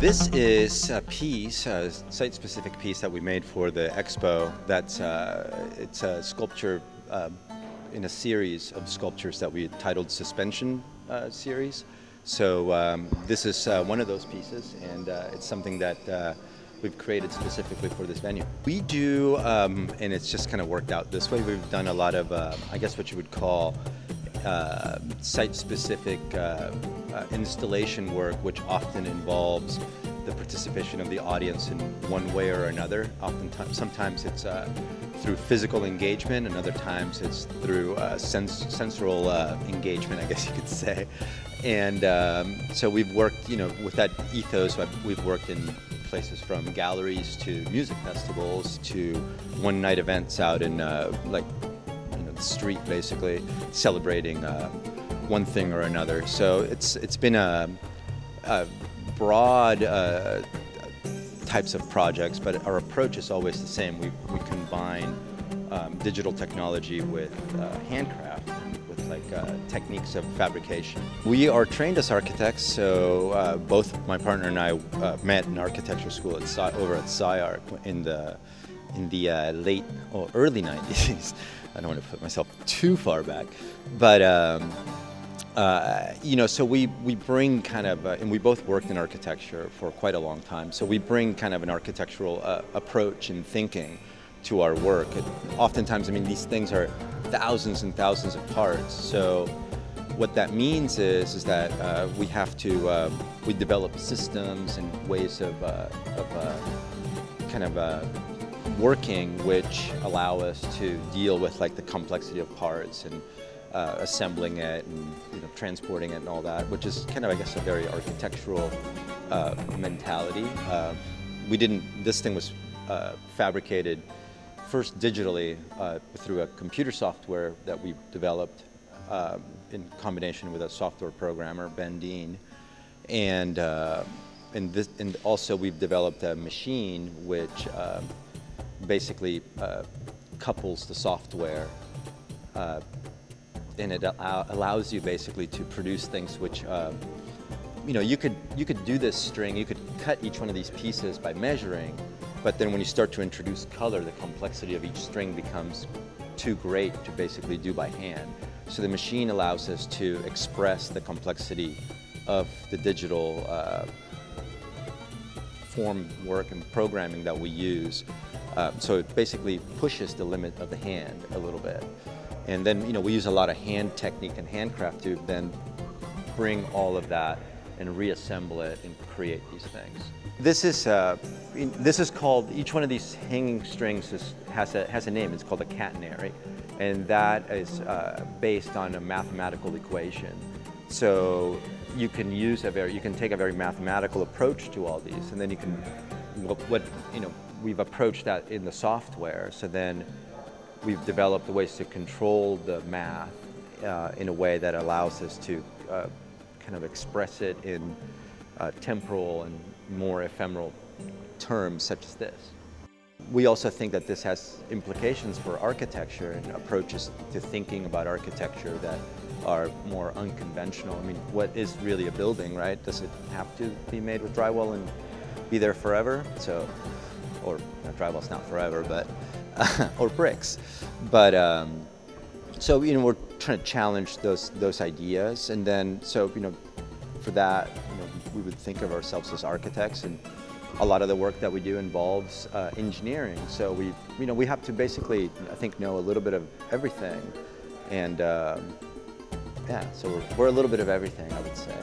This is a piece, a site-specific piece that we made for the EXPO. It's a sculpture in a series of sculptures that we titled Suspension series. So this is one of those pieces, and it's something that we've created specifically for this venue. We do, and it's just kind of worked out this way, we've done a lot of, I guess what you would call site-specific installation work, which often involves the participation of the audience in one way or another. Sometimes it's through physical engagement, and other times it's through sensorial engagement, I guess you could say. And so we've worked, with that ethos. We've worked in places from galleries to music festivals to one-night events out in the street, basically celebrating one thing or another. So it's been a broad types of projects, but our approach is always the same. We combine digital technology with handcraft, with techniques of fabrication. We are trained as architects, so both my partner and I met in architecture school over at SciArc in the late or early 90s. I don't want to put myself too far back, but so we bring kind of, and we both worked in architecture for quite a long time, so we bring kind of an architectural approach and thinking to our work. Oftentimes, these things are thousands and thousands of parts, so what that means is that we have to, we develop systems and ways of working which allow us to deal with the complexity of parts and assembling it and transporting it and all that, which is kind of, I guess, a very architectural mentality. This thing was fabricated first digitally through a computer software that we developed in combination with a software programmer, Ben Dean, and also we've developed a machine which basically couples the software, and it allows you basically to produce things which you could do this string, you could cut each one of these pieces by measuring, but then when you start to introduce color, the complexity of each string becomes too great to basically do by hand. So the machine allows us to express the complexity of the digital form work and programming that we use. So it basically pushes the limit of the hand a little bit. And then, we use a lot of hand technique and handcraft to then bring all of that and reassemble it and create these things. This is called, each one of these hanging strings has a name. It's called a catenary, and that is based on a mathematical equation. So you can take a very mathematical approach to all these, and then you can, we've approached that in the software. So then we've developed ways to control the math in a way that allows us to kind of express it in temporal and more ephemeral terms such as this. We also think that this has implications for architecture and approaches to thinking about architecture that are more unconventional. What is really a building, right? Does it have to be made with drywall and be there forever? So, or drywall's not forever, but or bricks. But so we're trying to challenge those ideas, and then for that we would think of ourselves as architects, and a lot of the work that we do involves engineering. So we have to basically, I think, know a little bit of everything, and yeah, so we're a little bit of everything, I would say.